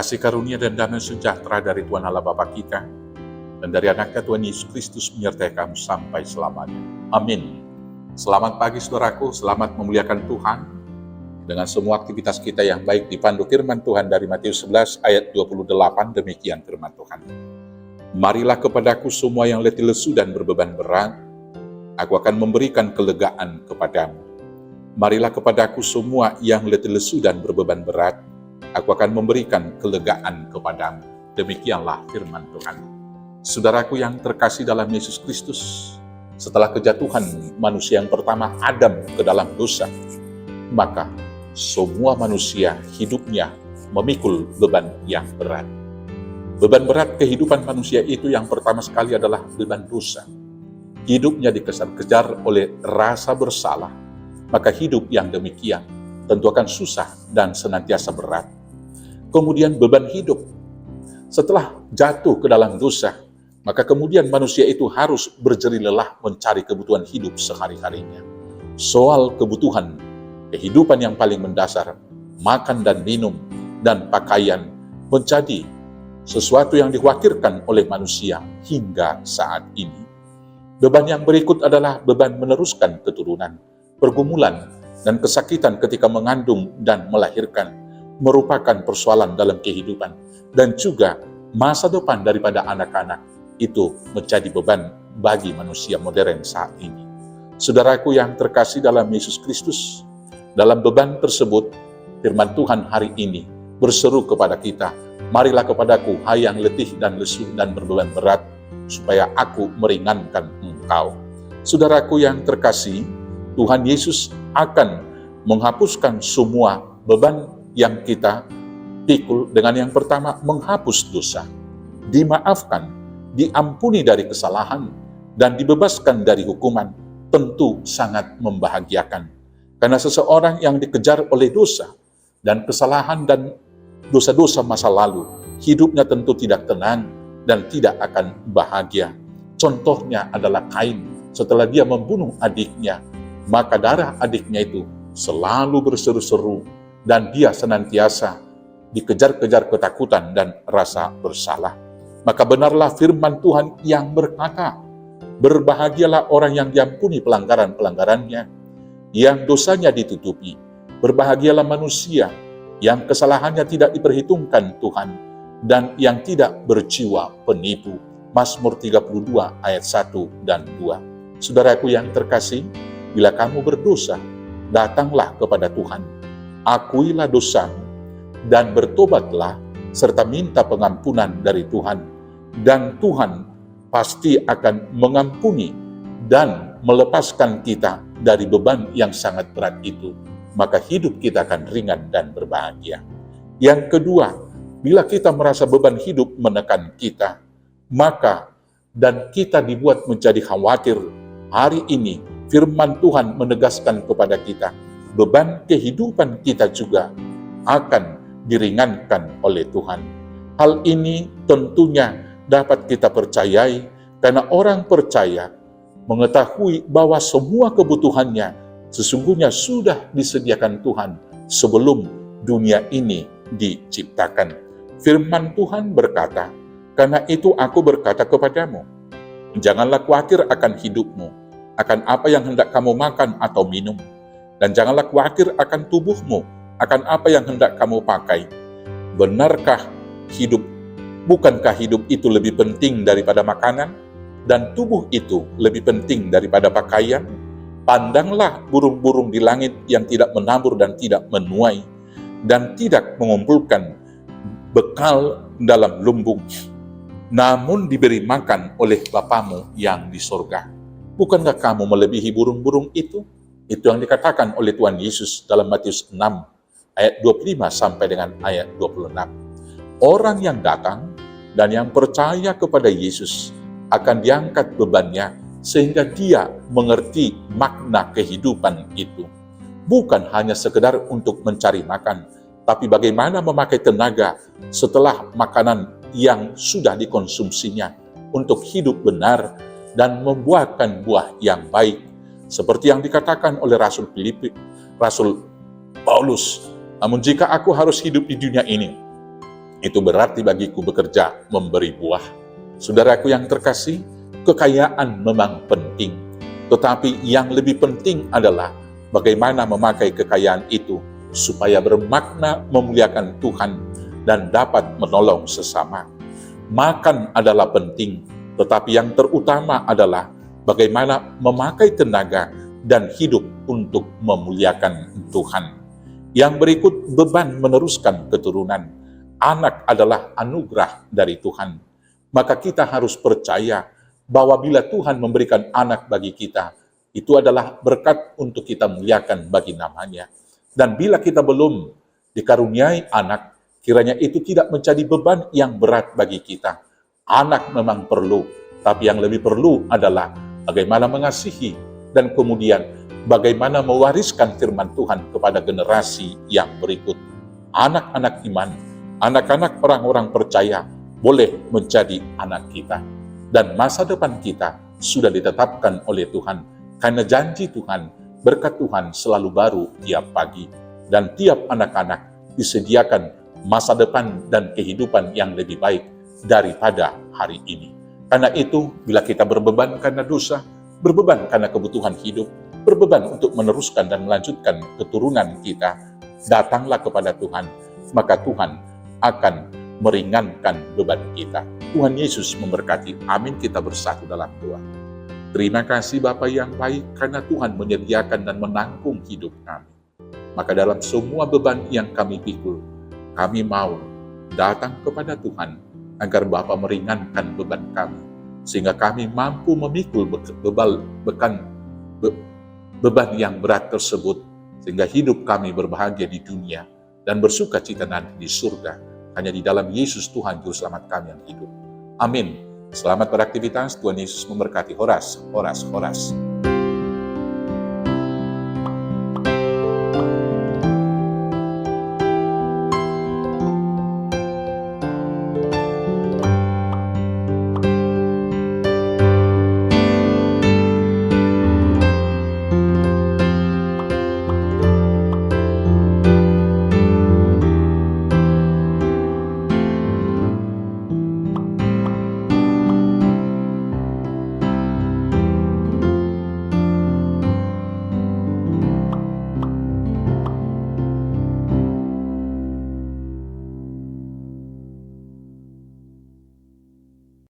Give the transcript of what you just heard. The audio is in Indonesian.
Kasih karunia dan damai sejahtera dari Tuhan Allah Bapa kita dan dari anaknya Tuhan Yesus Kristus menyertai kamu sampai selamanya. Amin. Selamat pagi saudaraku, selamat memuliakan Tuhan. Dengan semua aktivitas kita yang baik dipandu firman Tuhan dari Matius 11 ayat 28, demikian firman Tuhan. Marilah kepadaku semua yang letih lesu dan berbeban berat, aku akan memberikan kelegaan kepadamu. Marilah kepadaku semua yang letih lesu dan berbeban berat, aku akan memberikan kelegaan kepadamu. Demikianlah firman Tuhan. Saudaraku yang terkasih dalam Yesus Kristus, setelah kejatuhan manusia yang pertama Adam ke dalam dosa, maka semua manusia hidupnya memikul beban yang berat. Beban berat kehidupan manusia itu yang pertama sekali adalah beban dosa. Hidupnya dikejar-kejar oleh rasa bersalah, maka hidup yang demikian tentu akan susah dan senantiasa berat. Kemudian beban hidup. Setelah jatuh ke dalam dosa, maka kemudian manusia itu harus berjerih lelah mencari kebutuhan hidup sehari-harinya. Soal kebutuhan kehidupan yang paling mendasar, makan dan minum dan pakaian, menjadi sesuatu yang dikhawatirkan oleh manusia hingga saat ini. Beban yang berikut adalah beban meneruskan keturunan, pergumulan dan kesakitan ketika mengandung dan melahirkan merupakan persoalan dalam kehidupan, dan juga masa depan daripada anak-anak itu menjadi beban bagi manusia modern saat ini. Saudaraku yang terkasih dalam Yesus Kristus, dalam beban tersebut firman Tuhan hari ini berseru kepada kita, marilah kepadaku hai yang letih dan lesu dan berbeban berat, supaya aku meringankan engkau. Saudaraku yang terkasih, Tuhan Yesus akan menghapuskan semua beban yang kita pikul dengan yang pertama, menghapus dosa, dimaafkan, diampuni dari kesalahan, dan dibebaskan dari hukuman. Tentu sangat membahagiakan. Karena seseorang yang dikejar oleh dosa dan kesalahan dan dosa-dosa masa lalu, hidupnya tentu tidak tenang dan tidak akan bahagia. Contohnya adalah Kain. Setelah dia membunuh adiknya, maka darah adiknya itu selalu berseru-seru, dan dia senantiasa dikejar-kejar ketakutan dan rasa bersalah. Maka benarlah firman Tuhan yang berkata, berbahagialah orang yang diampuni pelanggaran-pelanggarannya, yang dosanya ditutupi. Berbahagialah manusia yang kesalahannya tidak diperhitungkan Tuhan, dan yang tidak berjiwa penipu. Mazmur 32 ayat 1 dan 2. Saudaraku yang terkasih, bila kamu berdosa, datanglah kepada Tuhan. Akuilah dosamu dan bertobatlah serta minta pengampunan dari Tuhan, dan Tuhan pasti akan mengampuni dan melepaskan kita dari beban yang sangat berat itu, maka hidup kita akan ringan dan berbahagia. Yang kedua, bila kita merasa beban hidup menekan kita, maka dan kita dibuat menjadi khawatir, hari ini firman Tuhan menegaskan kepada kita, beban kehidupan kita juga akan diringankan oleh Tuhan. Hal ini tentunya dapat kita percayai karena orang percaya mengetahui bahwa semua kebutuhannya sesungguhnya sudah disediakan Tuhan sebelum dunia ini diciptakan. Firman Tuhan berkata, karena itu aku berkata kepadamu, janganlah khawatir akan hidupmu, akan apa yang hendak kamu makan atau minum. Dan janganlah khawatir akan tubuhmu, akan apa yang hendak kamu pakai. Benarkah hidup, bukankah hidup itu lebih penting daripada makanan, dan tubuh itu lebih penting daripada pakaian? Pandanglah burung-burung di langit yang tidak menabur dan tidak menuai, dan tidak mengumpulkan bekal dalam lumbung, namun diberi makan oleh Bapamu yang di sorga. Bukankah kamu melebihi burung-burung itu? Itu yang dikatakan oleh Tuhan Yesus dalam Matius 6 ayat 25 sampai dengan ayat 26. Orang yang datang dan yang percaya kepada Yesus akan diangkat bebannya sehingga dia mengerti makna kehidupan itu. Bukan hanya sekedar untuk mencari makan, tapi bagaimana memakai tenaga setelah makanan yang sudah dikonsumsinya untuk hidup benar dan membuahkan buah yang baik. Seperti yang dikatakan oleh Rasul Paulus, namun jika aku harus hidup di dunia ini Itu berarti bagiku bekerja memberi buah. Saudaraku yang terkasih, kekayaan memang penting. Tetapi yang lebih penting adalah bagaimana memakai kekayaan itu supaya bermakna memuliakan Tuhan dan dapat menolong sesama. Makan adalah penting, tetapi yang terutama adalah bagaimana memakai tenaga dan hidup untuk memuliakan Tuhan. Yang berikut, beban meneruskan keturunan. Anak adalah anugerah dari Tuhan. Maka kita harus percaya bahwa bila Tuhan memberikan anak bagi kita, itu adalah berkat untuk kita muliakan bagi namanya. Dan bila kita belum dikaruniai anak, kiranya itu tidak menjadi beban yang berat bagi kita. Anak memang perlu, tapi yang lebih perlu adalah bagaimana mengasihi dan kemudian bagaimana mewariskan firman Tuhan kepada generasi yang berikut. Anak-anak iman, anak-anak orang-orang percaya boleh menjadi anak kita. Dan masa depan kita sudah ditetapkan oleh Tuhan, karena janji Tuhan, berkat Tuhan selalu baru tiap pagi. Dan tiap anak-anak disediakan masa depan dan kehidupan yang lebih baik daripada hari ini. Karena itu, bila kita berbeban karena dosa, berbeban karena kebutuhan hidup, berbeban untuk meneruskan dan melanjutkan keturunan kita, datanglah kepada Tuhan, maka Tuhan akan meringankan beban kita. Tuhan Yesus memberkati. Amin. Kita bersatu dalam doa. Terima kasih Bapa yang baik, karena Tuhan menyediakan dan menanggung hidup kami. Maka dalam semua beban yang kami pikul, kami mau datang kepada Tuhan, agar Bapa meringankan beban kami, sehingga kami mampu memikul beban yang berat tersebut, sehingga hidup kami berbahagia di dunia dan bersuka cita nanti di surga. Hanya di dalam Yesus Tuhan Juru Selamat kami yang hidup. Amin. Selamat beraktivitas. Tuhan Yesus memberkati. Horas, horas, horas.